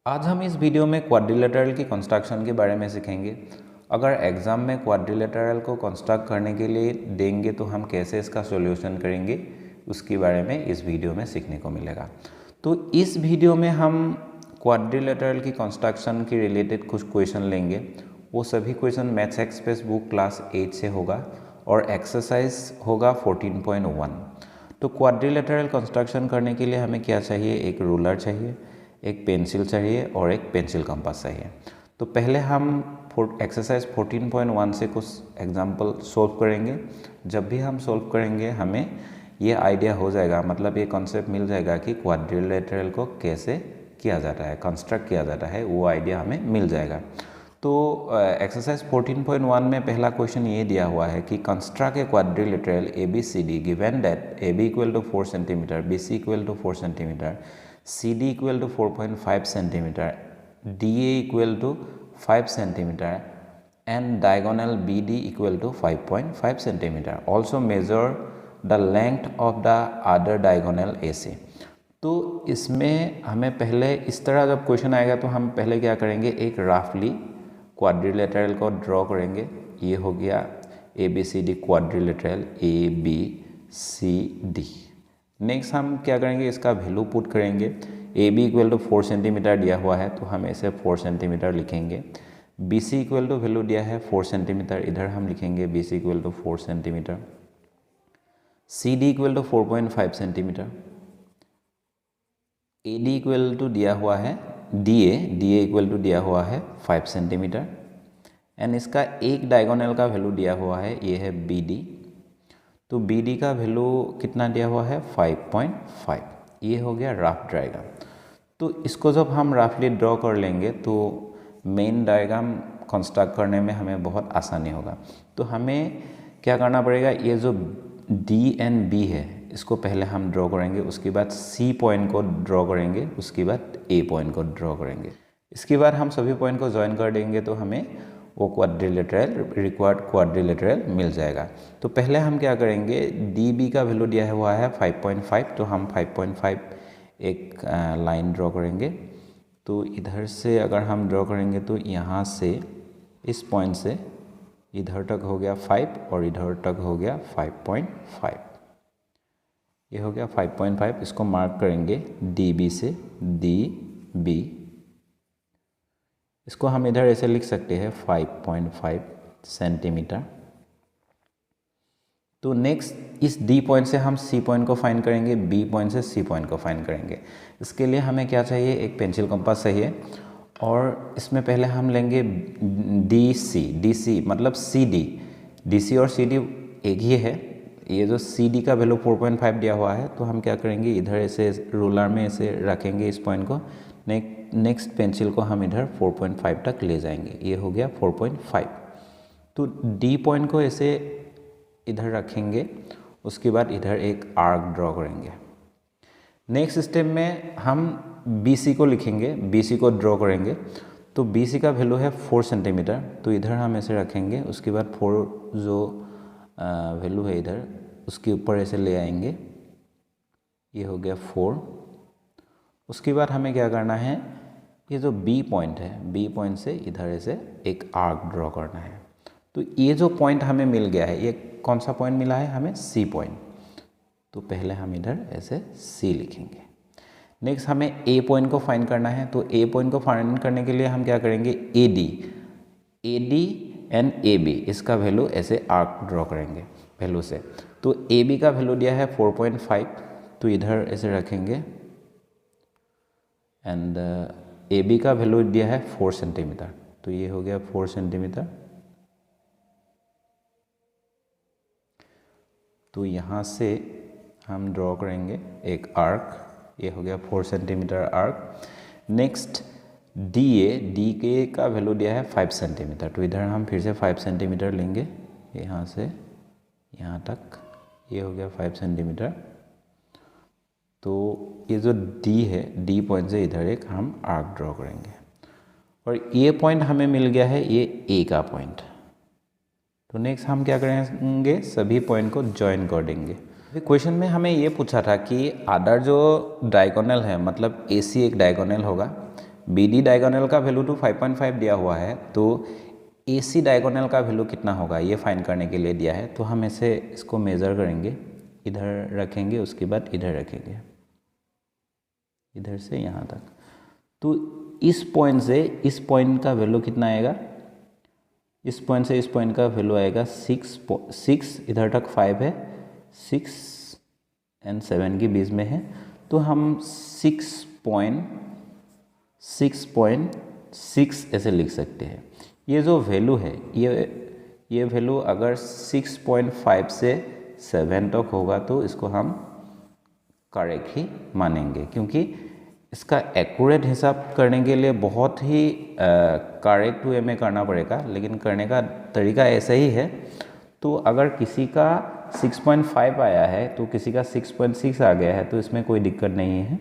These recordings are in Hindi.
आज हम इस वीडियो में क्वाड्रिलेटरल की कंस्ट्रक्शन के बारे में सीखेंगे। अगर एग्ज़ाम में क्वाड्रिलेटरल को कंस्ट्रक्ट करने के लिए देंगे तो हम कैसे इसका सॉल्यूशन करेंगे उसके बारे में इस वीडियो में सीखने को मिलेगा। तो इस वीडियो में हम क्वाड्रिलेटरल की कंस्ट्रक्शन के रिलेटेड कुछ क्वेश्चन लेंगे। वो सभी question maths express book class 8 से होगा और एक्सरसाइज होगा 14.1। तो क्वाड्रिलेटरल कंस्ट्रक्शन करने के लिए हमें क्या चाहिए? एक रूलर चाहिए, एक पेंसिल चाहिए और एक पेंसिल कंपास चाहिए। तो पहले हम एक्सरसाइज 14.1 से कुछ एग्जांपल सॉल्व करेंगे। जब भी हम सॉल्व करेंगे हमें ये आइडिया हो जाएगा, मतलब ये कॉन्सेप्ट मिल जाएगा कि क्वाड्रिलेटरल को कैसे किया जाता है, कंस्ट्रक्ट किया जाता है, वो आइडिया हमें मिल जाएगा। तो एक्सरसाइज 14.1 में पहला क्वेश्चन ये दिया हुआ है कि construct a quadrilateral ABCD given that AB equal to 4 centimetre, BC equal to 4 centimetre, CD equal to 4.5 centimetre, DA equal to 5 centimetre and diagonal BD equal to 5.5 centimetre. Also measure the length of the other diagonal AC। तो इसमें हमें पहले इस तरह जब क्वेश्चन आएगा तो हम पहले क्या करेंगे, एक राफली क्वाड्रिलेटरल को ड्रॉ करेंगे। ये हो गया ABCD क्वाड्रिलेटरल ABCD। नेक्स्ट हम क्या करेंगे, इसका वैल्यू पुट करेंगे। AB इक्वल टू 4 सेंटीमीटर दिया हुआ है तो हम इसे 4 सेंटीमीटर लिखेंगे। BC इक्वल टू वैल्यू दिया है 4 सेंटीमीटर, इधर हम लिखेंगे BC equal to 4 centimetre. CD equal to 4.5 centimetre. AD equal to दिया हुआ है DA इक्वल टू दिया हुआ है 5 सेंटीमीटर एंड इसका एक डायगोनल का वैल्यू दिया हुआ है, ये है BD। तो BD का वैल्यू कितना दिया हुआ है? 5.5। ये हो गया रफ डायग्राम। तो इसको जब हम रफली ड्रॉ कर लेंगे तो मेन डायग्राम कंस्ट्रक्ट करने में हमें बहुत आसानी होगा। तो हमें क्या करना पड़ेगा, ये जो D एंड B है इसको पहले हम ड्रॉ करेंगे, उसके बाद C पॉइंट को ड्रॉ करेंगे, उसके बाद A पॉइंट को ड्रॉ करेंगे। इसके बाद हम सभी पॉइंट को ज्वाइन कर देंगे तो हमें वो क्वाड्रिलेटरल रिक्वायर्ड क्वाड्रिलेटरल मिल जाएगा। तो पहले हम क्या करेंगे, DB का वैल्यू दिया हुआ है 5.5, तो हम 5.5 एक लाइन ड्रॉ करेंगे। तो इधर से अगर हम ड्रॉ करेंगे तो यहाँ से इस पॉइंट से इधर तक हो गया 5 और इधर तक हो गया 5.5। ये हो गया 5.5। इसको मार्क करेंगे DB से DB। इसको हम इधर ऐसे लिख सकते हैं 5.5 सेंटीमीटर। तो नेक्स्ट इस D पॉइंट से हम C पॉइंट को फाइंड करेंगे, B पॉइंट से C पॉइंट को फाइंड करेंगे। इसके लिए हमें क्या चाहिए, एक पेंसिल कंपास चाहिए और इसमें पहले हम लेंगे DC मतलब CD। DC और CD एक ही है। ये जो CD का वैल्यू 4.5 दिया हुआ है तो हम क्या करेंगे, इधर ऐसे रूलर में ऐसे रखेंगे इस पॉइंट को। नेक्स्ट पेंसिल को हम इधर 4.5 तक ले जाएंगे, ये हो गया 4.5। तो D पॉइंट को ऐसे इधर रखेंगे, उसके बाद इधर एक आर्क ड्रॉ करेंगे। नेक्स्ट स्टेप में हम BC को लिखेंगे, BC को ड्रॉ करेंगे। तो BC का वैल्यू है 4 सेंटीमीटर, तो इधर हम ऐसे रखेंगे, उसके बाद 4 जो वैल्यू है इधर उसके ऊपर ऐसे ले आएंगे, ये हो गया 4। उसके बाद हमें क्या करना है, ये जो B पॉइंट है, B पॉइंट से इधर ऐसे एक आर्क ड्रॉ करना है। तो ये जो पॉइंट हमें मिल गया है, ये कौन सा पॉइंट मिला है हमें? C point. तो पहले हम इधर ऐसे C लिखेंगे। नेक्स्ट हमें A पॉइंट को फाइंड करना है। तो A पॉइंट को फाइंड करने के लिए हम क्या करेंगे, AD एंड AB इसका वैल्यू ऐसे आर्क ड्रॉ करेंगे वैल्यू से। तो AB का वैल्यू दिया है 4.5, तो इधर ऐसे रखेंगे एंड AB का वैल्यू दिया है 4 सेंटीमीटर, तो ये हो गया 4 सेंटीमीटर। तो यहाँ से हम ड्रॉ करेंगे एक आर्क, ये हो गया 4 सेंटीमीटर आर्क। नेक्स्ट DA का वैल्यू दिया है 5 सेंटीमीटर, तो इधर हम फिर से 5 सेंटीमीटर लेंगे, यहाँ से यहाँ तक, ये हो गया 5 सेंटीमीटर। तो ये जो D है, D पॉइंट से इधर एक हम आर्क ड्रॉ करेंगे और ये पॉइंट हमें मिल गया है, ये A का पॉइंट। तो नेक्स्ट हम क्या करेंगे, सभी पॉइंट को ज्वाइन कर देंगे। क्वेश्चन में हमें ये पूछा था कि अदर जो डायगोनल है, मतलब AC एक डायगोनल होगा, बी डी डायगोनल का वैल्यू तो 5.5 दिया हुआ है, तो ए सी डायगोनल का वैल्यू कितना होगा ये फाइंड करने के लिए दिया है। तो हम ऐसे इसको मेज़र करेंगे, इधर रखेंगे, उसके बाद इधर रखेंगे, इधर से यहाँ तक। तो इस पॉइंट से इस पॉइंट का वैल्यू कितना आएगा, इस पॉइंट से इस पॉइंट का वैल्यू आएगा 6, इधर तक 5 है, 6 और 7 के बीच में है, तो हम 6.6 ऐसे लिख सकते हैं। ये जो वैल्यू है, ये वैल्यू अगर 6.5 से 7 तक होगा तो इसको हम करेक्ट ही मानेंगे, क्योंकि इसका एक्यूरेट हिसाब करने के लिए बहुत ही करेक्ट वे में करना पड़ेगा, लेकिन करने का तरीका ऐसा ही है। तो अगर किसी का 6.5 आया है तो किसी का 6.6 आ गया है तो इसमें कोई दिक्कत नहीं है।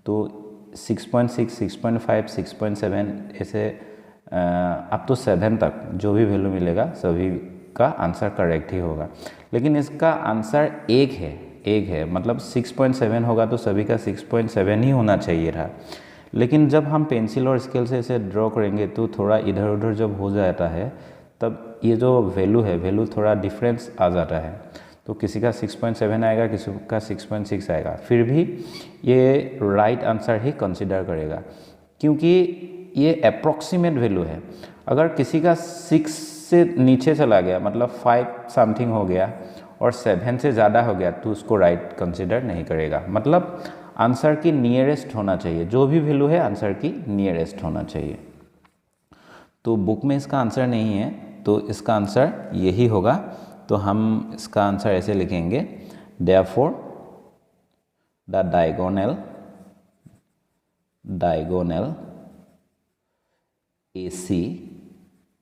तो 6.6, 6.5, 6.7 ऐसे अप टू 7 तक जो भी वैल्यू मिलेगा सभी का आंसर करेक्ट ही होगा। लेकिन इसका आंसर एक है, मतलब 6.7 होगा तो सभी का 6.7 ही होना चाहिए था। लेकिन जब हम पेंसिल और स्केल से इसे ड्रॉ करेंगे तो थोड़ा इधर उधर जब हो जाता है तब ये जो वैल्यू है, वैल्यू थोड़ा डिफरेंस आ जाता है। तो किसी का 6.7 आएगा, किसी का 6.6 आएगा, फिर भी ये राइट आंसर ही कंसिडर करेगा, क्योंकि ये अप्रॉक्सीमेट वैल्यू है। अगर किसी का 6 से नीचे चला गया, मतलब 5 समथिंग हो गया और 7 से ज़्यादा हो गया, तो उसको राइट कंसिडर नहीं करेगा। मतलब आंसर की नियरेस्ट होना चाहिए, जो भी वैल्यू है आंसर की नियरेस्ट होना चाहिए। तो बुक में इसका आंसर नहीं है, तो इसका आंसर यही होगा। तो हम इसका आंसर ऐसे लिखेंगे, therefore the diagonal AC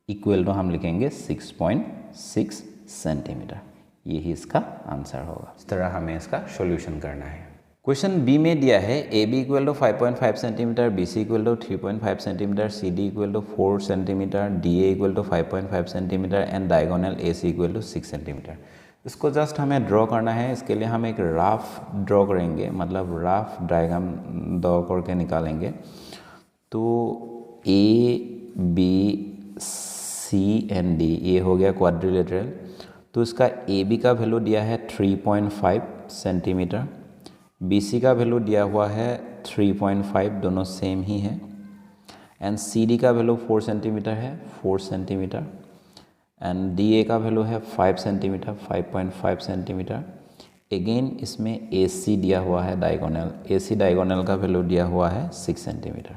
equal to हम लिखेंगे 6.6 सेंटीमीटर। यही इसका आंसर होगा। इस तरह हमें इसका सॉल्यूशन करना है। क्वेश्चन बी में दिया है AB equal to 5.5 centimetre, BC equal to 3.5 centimetre, CD equal to 4 centimetre, DA equal to 5.5 centimetre and diagonal AC equal to 6 centimetre. इसको जस्ट हमें ड्रॉ करना है। इसके लिए हम एक राफ ड्रॉ करेंगे, मतलब राफ डायग्राम ड्रॉ करके निकालेंगे। तो ABC एंड D ये हो गया क्वाड्रिलेटरल। तो इसका AB का वैल्यू दिया है 3.5 सेंटीमीटर, BC का वैल्यू दिया हुआ है 3.5, दोनों सेम ही है, एंड CD का वैल्यू 4 सेंटीमीटर है, 4 सेंटीमीटर, एंड DA का वैल्यू है 5 सेंटीमीटर, 5.5 सेंटीमीटर। अगेन इसमें AC दिया हुआ है डायगोनल, AC डायगोनल का वैल्यू दिया हुआ है 6 सेंटीमीटर।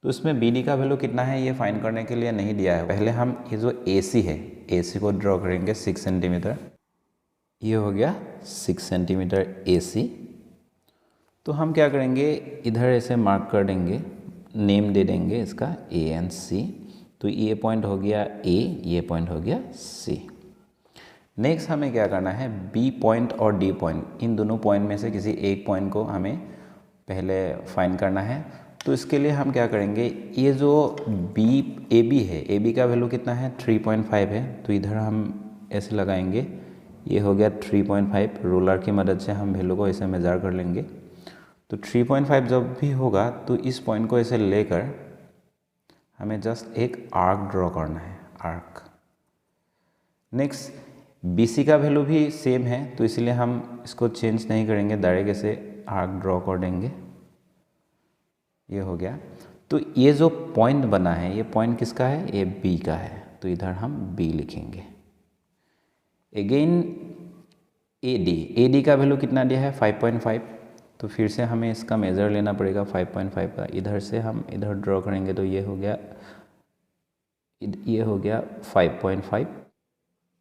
तो इसमें BD का वैल्यू कितना है ये फाइंड करने के लिए नहीं दिया है। पहले हम ये जो AC है, AC को ड्रॉ करेंगे 6 सेंटीमीटर। ये हो गया 6 सेंटीमीटर AC। तो हम क्या करेंगे, इधर ऐसे मार्क कर देंगे, नेम दे देंगे इसका A एंड C। तो ये पॉइंट हो गया A, ये पॉइंट हो गया C। नेक्स्ट हमें क्या करना है, B पॉइंट और D पॉइंट, इन दोनों पॉइंट में से किसी एक पॉइंट को हमें पहले फाइंड करना है। तो इसके लिए हम क्या करेंगे, ये जो AB है, AB का वैल्यू कितना है 3.5 है, तो इधर हम ऐसे लगाएंगे, ये हो गया 3.5। रोलर की मदद से हम वैल्यू को ऐसे मेजर कर लेंगे। तो 3.5 जब भी होगा तो इस पॉइंट को ऐसे लेकर हमें जस्ट एक आर्क ड्रॉ करना है, आर्क। नेक्स्ट BC का वैल्यू भी सेम है, तो इसलिए हम इसको चेंज नहीं करेंगे, डायरेक्ट ऐसे आर्क ड्रॉ कर देंगे। ये हो गया। तो ये जो पॉइंट बना है, ये पॉइंट किसका है, ये B का है, तो इधर हम B लिखेंगे। अगेन AD का वैल्यू कितना दिया है 5.5, तो फिर से हमें इसका मेज़र लेना पड़ेगा 5.5 का। इधर से हम इधर ड्रॉ करेंगे तो ये हो गया 5.5।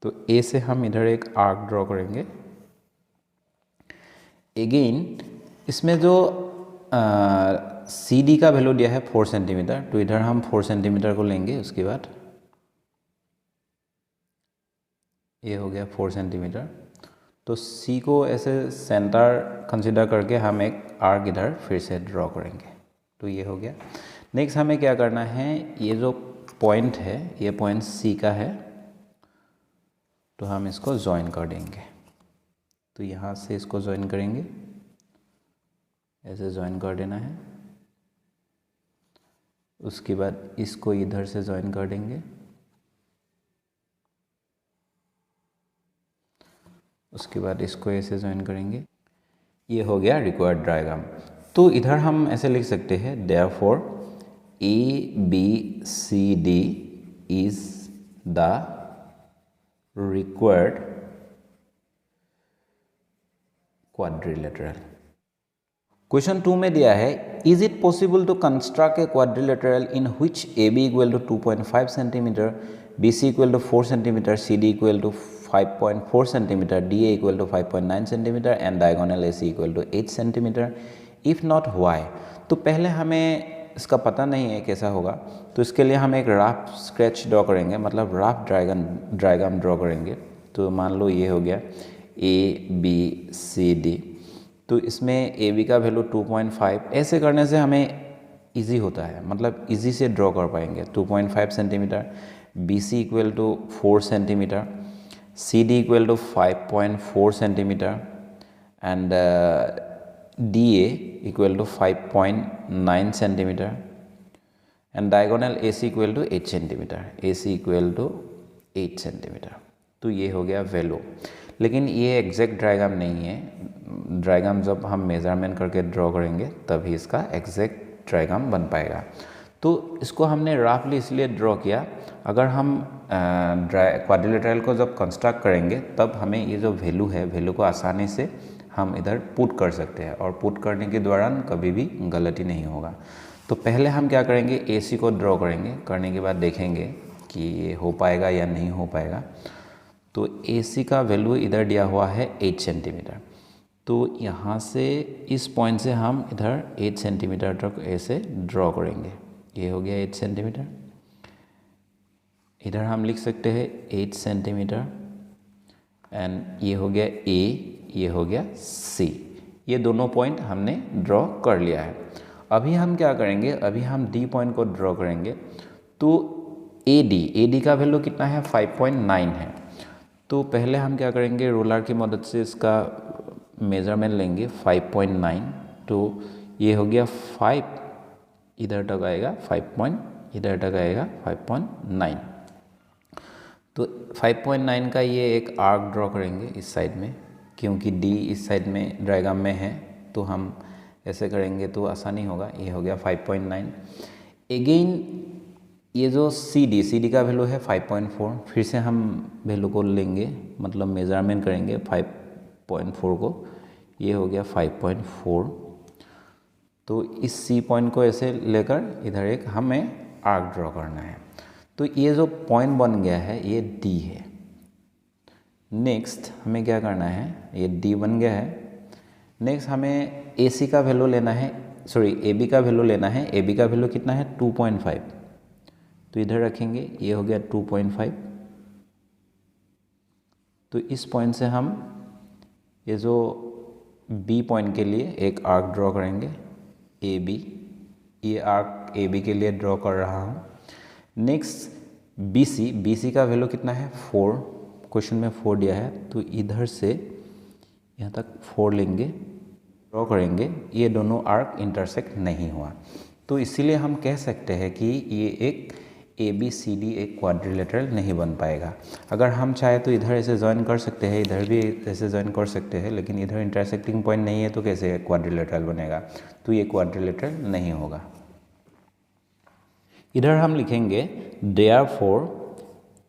तो A से हम इधर एक आर्क ड्रॉ करेंगे। अगेन इसमें जो CD का वैल्यू दिया है 4 सेंटीमीटर, तो इधर हम 4 सेंटीमीटर को लेंगे। उसके बाद ये हो गया 4 सेंटीमीटर। तो C को ऐसे सेंटर कंसिडर करके हम एक आर्क इधर फिर से ड्रॉ करेंगे। तो ये हो गया। नेक्स्ट हमें क्या करना है, ये जो पॉइंट है ये पॉइंट C का है, तो हम इसको ज्वाइन कर देंगे। तो यहाँ से इसको ज्वाइन करेंगे, ऐसे ज्वाइन कर देना है। उसके बाद इसको इधर से ज्वाइन कर देंगे, उसके बाद इसको ऐसे ज्वाइन करेंगे। ये हो गया रिक्वायर्ड डायग्राम। तो इधर हम ऐसे लिख सकते हैं therefore ABCD is the required quadrilateral. Question 2 में दिया है is it possible to construct a quadrilateral in which AB equal to 2.5 centimetre, BC equal to 4 centimetre, CD equal to 5.4 centimetre, DA equal to 5.9 centimetre and diagonal AC equal to 8 centimetre, if not why. तो पहले हमें इसका पता नहीं है कैसा होगा, तो इसके लिए हम एक रफ स्केच ड्रॉ करेंगे, मतलब रफ ड्रायग्राम ड्रॉ करेंगे। तो मान लो ये हो गया ABCD। तो इसमें AB का वैल्यू 2.5, ऐसे करने से हमें इजी होता है, मतलब इजी से ड्रॉ कर पाएंगे। 2.5 centimetre, BC equal to 4 centimetre, CD equal to 5.4 centimetre and DA equal to 5.9 centimetre and diagonal AC equal to 8 centimetre, AC equal to 8 centimetre. तो ये हो गया वैल्यू, लेकिन ये एग्जैक्ट डायग्राम नहीं है। डायग्राम जब हम मेजरमेंट करके ड्रॉ करेंगे तभी इसका एग्जैक्ट डायग्राम बन पाएगा। तो इसको हमने रफली इसलिए ड्रॉ किया, अगर हम क्वाड्रिलेटरल को जब कंस्ट्रक्ट करेंगे तब हमें ये जो वैल्यू है, वैल्यू को आसानी से हम इधर पुट कर सकते हैं और पुट करने के दौरान कभी भी गलती नहीं होगा। तो पहले हम क्या करेंगे, AC को ड्रॉ करेंगे, करने के बाद देखेंगे कि ये हो पाएगा या नहीं हो पाएगा। तो AC का वैल्यू इधर दिया हुआ है 8 सेंटीमीटर। तो यहाँ से इस पॉइंट से हम इधर 8 सेंटीमीटर तक ऐसे ड्रॉ करेंगे। ये हो गया 8 सेंटीमीटर। इधर हम लिख सकते हैं 8 सेंटीमीटर एंड ये हो गया A, ये हो गया C। ये दोनों पॉइंट हमने ड्रॉ कर लिया है। अभी हम क्या करेंगे, अभी हम D पॉइंट को ड्रॉ करेंगे। तो AD का वैल्यू कितना है, 5.9 है। तो पहले हम क्या करेंगे, रोलर की मदद से इसका मेजरमेंट लेंगे 5.9। तो ये हो गया 5, इधर तक आएगा 5 इधर तक आएगा 5.9। तो 5.9 का ये एक आर्क ड्रॉ करेंगे इस साइड में, क्योंकि D इस साइड में डायग्राम में है, तो हम ऐसे करेंगे तो आसानी होगा। ये हो गया 5.9। अगेन ये जो CD का वैल्यू है 5.4, फिर से हम वैल्यू को लेंगे, मतलब मेजरमेंट करेंगे 5.4 को। ये हो गया 5.4। तो इस C पॉइंट को ऐसे लेकर इधर एक हमें आर्क ड्रॉ करना है। तो ये जो पॉइंट बन गया है ये D है। नेक्स्ट हमें क्या करना है, ये D बन गया है। नेक्स्ट हमें AC का वैल्यू लेना है, सॉरी AB का वैल्यू लेना है। AB का वैल्यू कितना है, 2.5। तो इधर रखेंगे, ये हो गया 2.5। तो इस पॉइंट से हम ये जो B पॉइंट के लिए एक आर्क ड्रॉ करेंगे AB। ये आर्क AB के लिए ड्रॉ कर रहा हूँ। नेक्स्ट BC का वैल्यू कितना है, 4। क्वेश्चन में 4 दिया है, तो इधर से यहाँ तक 4 लेंगे, ड्रॉ करेंगे। ये दोनों आर्क इंटरसेक्ट नहीं हुआ, तो इसीलिए हम कह सकते हैं कि ये एक ABCD एक क्वाड्रिलेटरल नहीं बन पाएगा। अगर हम चाहे तो इधर ऐसे ज्वाइन कर सकते हैं, इधर भी ऐसे ज्वाइन कर सकते हैं, लेकिन इधर इंटरसेक्टिंग पॉइंट नहीं है, तो कैसे क्वाड्रिलेटरल बनेगा। तो ये क्वाड्रिलेटरल नहीं होगा। इधर हम लिखेंगे therefore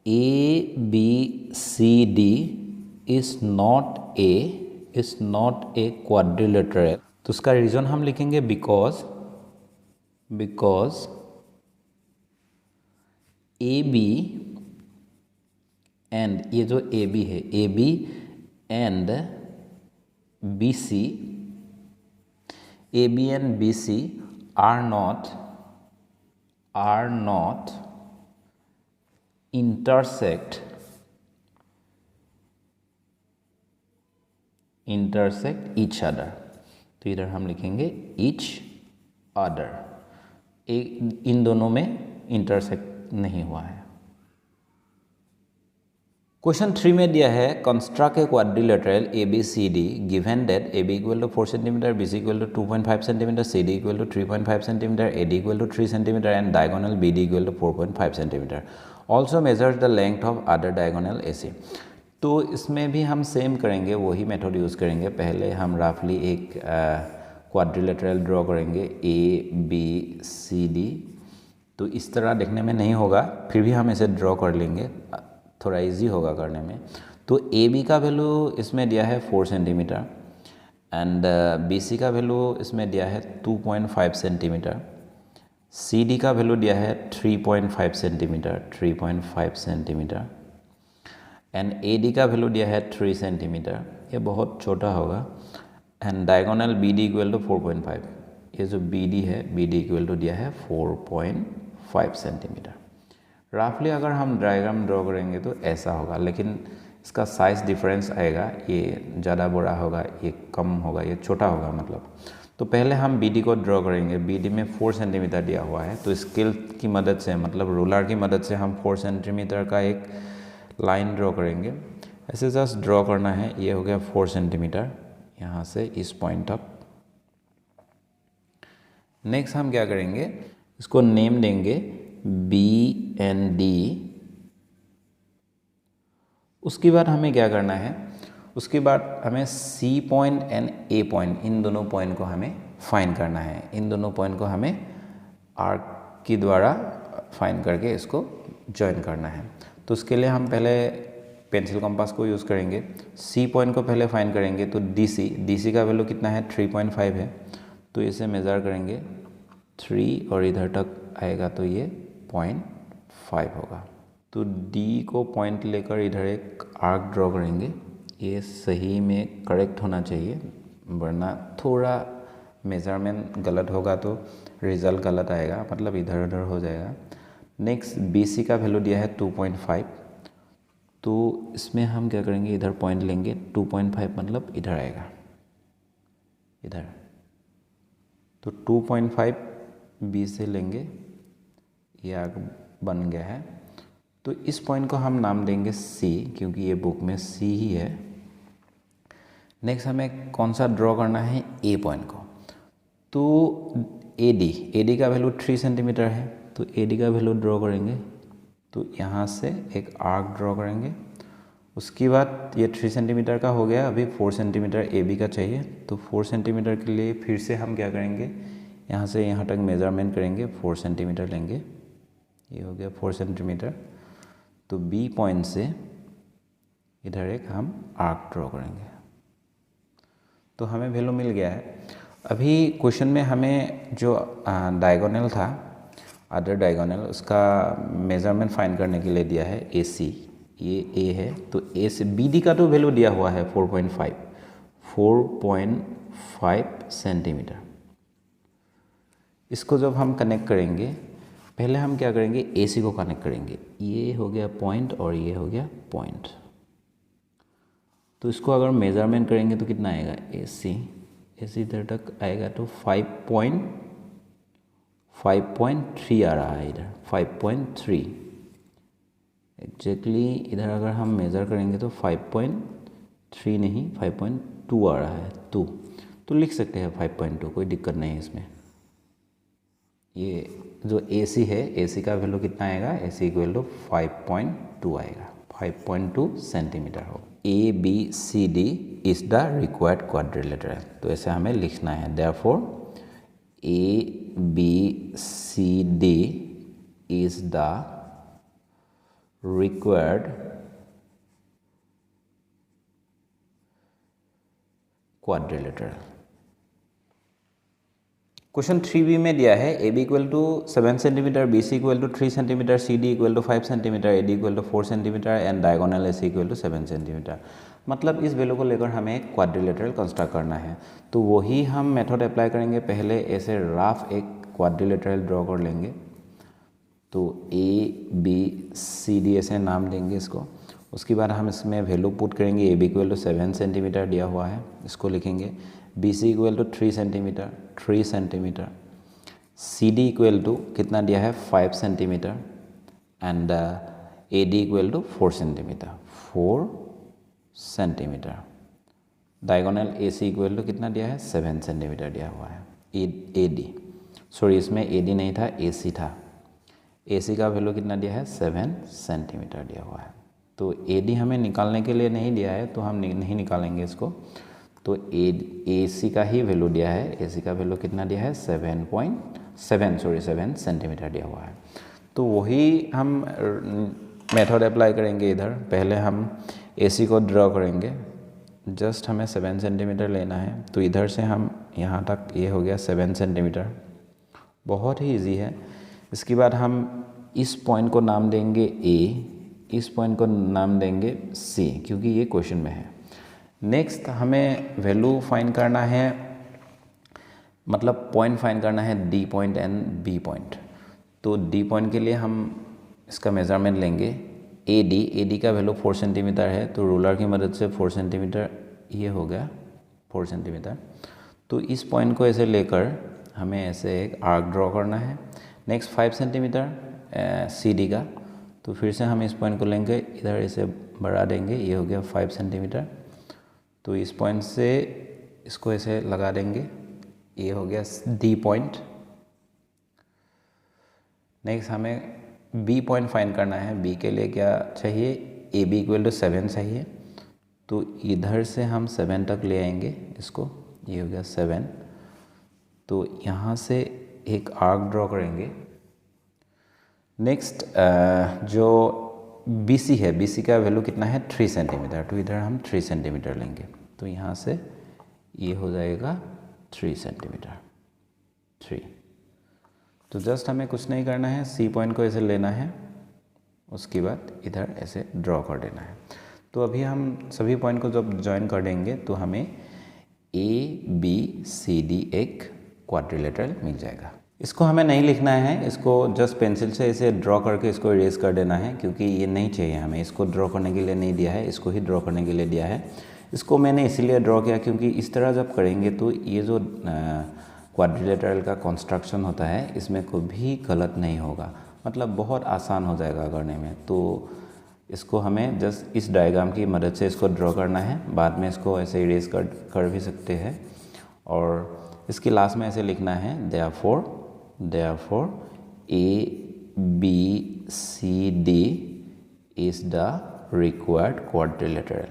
ABCD is not a quadrilateral. तो उसका रीज़न हम लिखेंगे बिकॉज AB एंड ये जो AB है, AB and BC, AB and BC are not intersect each other। तो इधर हम लिखेंगे each other, इन दोनों में इंटरसेक्ट नहीं हुआ है। क्वेश्चन 3 में दिया है construct a quadrilateral A B C D given that A B equal to 4 centimetre, B C equal to 2.5 centimetre, C D equal to 3.5 centimetre, A D equal to 3 centimetre and diagonal B D equal to 4.5 centimetre. Also measures the length of other diagonal A C. तो इसमें भी हम सेम करेंगे, वही मेथड यूज़ करेंगे। पहले हम रफली एक क्वाड्रिलेटरल ड्रॉ करेंगे ए बी सी डी। तो इस तरह देखने में नहीं होगा, फिर भी हम इसे ड्रॉ कर लेंगे, थोड़ा इजी होगा करने में। तो ए बी का वैल्यू इसमें दिया है 4 सेंटीमीटर एंड बी सी का वैल्यू इसमें दिया है 2.5 सेंटीमीटर, सी डी का वैल्यू दिया है 3.5 centimetre, 3.5 centimetre and A D का वैल्यू दिया है 3 सेंटीमीटर, ये बहुत छोटा होगा। And diagonal B D equal to 4.5, ये जो बी डी है, बी डी इक्वल टू दिया है 4.5 सेंटीमीटर। रफली अगर हम डायग्राम ड्रॉ करेंगे तो ऐसा होगा, लेकिन इसका साइज़ डिफरेंस आएगा, ये ज़्यादा बड़ा होगा, ये कम होगा, ये छोटा होगा मतलब। तो पहले हम बी डी को ड्रॉ करेंगे। बी डी में 4 सेंटीमीटर दिया हुआ है, तो स्केल की मदद से मतलब रूलर की मदद से हम 4 सेंटीमीटर का एक लाइन ड्रॉ करेंगे। ऐसे जस्ट ड्रॉ करना है। ये हो गया 4 सेंटीमीटर यहाँ से इस पॉइंट तक। नेक्स्ट हम क्या करेंगे, इसको नेम देंगे बी एंड डी। उसके बाद हमें क्या करना है, उसके बाद हमें C point and A point, इन दोनों पॉइंट को हमें फाइंड करना है। इन दोनों पॉइंट को हमें आर्क के द्वारा फाइंड करके इसको ज्वाइन करना है। तो उसके लिए हम पहले पेंसिल कंपास को यूज़ करेंगे। सी पॉइंट को पहले फाइंड करेंगे। तो डी सी का वैल्यू कितना है, 3.5 है, तो इसे मेज़र करेंगे 3 और इधर तक आएगा तो ये 0.5 होगा। तो डी को पॉइंट लेकर इधर एक आर्क ड्रॉ करेंगे। ये सही में करेक्ट होना चाहिए, वरना थोड़ा मेज़रमेंट गलत होगा तो रिज़ल्ट गलत आएगा, मतलब इधर उधर हो जाएगा। नेक्स्ट बी सी का वैल्यू दिया है 2.5, तो इसमें हम क्या करेंगे, इधर पॉइंट लेंगे। 2.5 मतलब इधर आएगा, इधर। तो 2.5 बी से लेंगे, ये आगे बन गया है। तो इस पॉइंट को हम नाम देंगे सी, क्योंकि ये बुक में सी ही है। नेक्स्ट हमें कौन सा ड्रॉ करना है, ए पॉइंट को। तो ए डी का वैल्यू 3 सेंटीमीटर है, तो ए डी का वैल्यू ड्रॉ करेंगे। तो यहाँ से एक आर्क ड्रॉ करेंगे। उसके बाद ये 3 सेंटीमीटर का हो गया, अभी 4 सेंटीमीटर ए बी का चाहिए। तो 4 सेंटीमीटर के लिए फिर से हम क्या करेंगे, यहाँ से यहाँ तक मेज़रमेंट करेंगे, 4 सेंटीमीटर लेंगे। ये हो गया 4 सेंटीमीटर। तो बी पॉइंट से इधर एक हम आर्क ड्रॉ करेंगे। तो हमें वैल्यू मिल गया है। अभी क्वेश्चन में हमें जो डायगोनल था, अदर डायगोनल, उसका मेज़रमेंट फाइंड करने के लिए दिया है ए सी। ये ए है, तो ए से बी डी का तो वैल्यू दिया हुआ है 4.5 सेंटीमीटर। इसको जब हम कनेक्ट करेंगे, पहले हम क्या करेंगे, ए सी को कनेक्ट करेंगे। ये हो गया पॉइंट और ये हो गया पॉइंट। तो इसको अगर मेज़रमेंट करेंगे तो कितना आएगा, ए सी इधर तक आएगा तो 5.3 आ रहा है, इधर 5.3 एग्जैक्टली। इधर अगर हम मेज़र करेंगे तो 5.3 नहीं 5.2 आ रहा है, 2। तो लिख सकते हैं 5.2, कोई दिक्कत नहीं है इसमें। ये जो ए सी है, ए सी का वैल्यू कितना आएगा, ए सी इक्वल टू 5.2 आएगा, 5.2 सेंटीमीटर हो। A B C D is the required quadrilateral. तो ऐसे हमें लिखना है, therefore A B C D is the required quadrilateral. Question 3B में दिया है A B equal to 7 centimetre, B C equal to 3 centimetre, C D equal to 5 centimetre, A D equal to 4 centimetre and diagonal A C equal to 7 centimetre. मतलब इस वैल्यू को लेकर हमें क्वाड्रिलेटरल कंस्ट्रक्ट करना है। तो वही हम मेथड अप्लाई करेंगे। पहले ऐसे रफ एक क्वाड्रिलेटरल ड्रॉ कर लेंगे। तो ए बी सी डी ऐसे नाम देंगे इसको। उसके बाद हम इसमें वैल्यू पुट करेंगे। A B equal to 7 centimetre दिया हुआ है, इसको लिखेंगे। B C equal to 3 centimetre, 3 centimetre. C D equal to कितना दिया है, 5 centimetre and AD equal to 4 centimetre, 4 centimetre. Diagonal AC equal to कितना दिया है, 7 सेंटीमीटर दिया हुआ है। AD सॉरी, इसमें AD नहीं था, AC था। AC का वैल्यू कितना दिया है, 7 सेंटीमीटर दिया हुआ है। तो AD हमें निकालने के लिए नहीं दिया है, तो हम नहीं निकालेंगे इसको। तो AC का ही वैल्यू दिया है। AC का वैल्यू कितना दिया है, 7 सेंटीमीटर दिया हुआ है। तो वही हम मेथड अप्लाई करेंगे इधर। पहले हम AC को ड्रॉ करेंगे। जस्ट हमें 7 सेंटीमीटर लेना है, तो इधर से हम यहाँ तक, ये हो गया 7 सेंटीमीटर। बहुत ही इजी है। इसके बाद हम इस पॉइंट को नाम देंगे A, इस पॉइंट को नाम देंगे C, क्योंकि ये क्वेश्चन में है। नेक्स्ट हमें वैल्यू फाइंड करना है, मतलब पॉइंट फाइंड करना है D point and B point. तो D पॉइंट के लिए हम इसका मेज़रमेंट लेंगे। AD का वैल्यू 4 सेंटीमीटर है, तो रूलर की मदद से 4 सेंटीमीटर, ये हो गया 4 सेंटीमीटर। तो इस पॉइंट को ऐसे लेकर हमें ऐसे एक आर्क ड्रॉ करना है। नेक्स्ट 5 सेंटीमीटर CD का, तो फिर से हम इस पॉइंट को लेंगे, इधर ऐसे बढ़ा देंगे, ये हो गया 5 सेंटीमीटर। तो इस पॉइंट से इसको ऐसे लगा देंगे, ये हो गया D पॉइंट। नेक्स्ट हमें B पॉइंट फाइंड करना है। B के लिए क्या चाहिए, AB इक्वल टू 7 चाहिए। तो इधर से हम 7 तक ले आएंगे इसको, ये हो गया 7। तो यहाँ से एक आर्क ड्रॉ करेंगे। नेक्स्ट जो BC है, BC का वैल्यू कितना है, 3 सेंटीमीटर। तो इधर हम 3 सेंटीमीटर लेंगे। तो यहाँ से ये हो जाएगा 3 सेंटीमीटर, 3। तो जस्ट हमें कुछ नहीं करना है, C पॉइंट को ऐसे लेना है, उसके बाद इधर ऐसे ड्रॉ कर देना है। तो अभी हम सभी पॉइंट को जब ज्वाइन कर देंगे तो हमें ABCD एक क्वाड्रिलेटरल मिल जाएगा। इसको हमें नहीं लिखना है, इसको जस्ट पेंसिल से इसे ड्रॉ करके इसको इरेज कर देना है, क्योंकि ये नहीं चाहिए हमें। इसको ड्रॉ करने के लिए नहीं दिया है, इसको ही ड्रॉ करने के लिए दिया है। इसको मैंने इसीलिए ड्रॉ किया क्योंकि इस तरह जब करेंगे तो ये जो क्वाड्रिलेटरल का कंस्ट्रक्शन होता है, इसमें कोई भी गलत नहीं होगा, मतलब बहुत आसान हो जाएगा करने में। तो इसको हमें जस्ट इस डायग्राम की मदद से इसको ड्रॉ करना है। बाद में इसको ऐसे इरेज कर भी सकते हैं। और इसके लास्ट में ऐसे लिखना है, therefore ABCD is the required quadrilateral,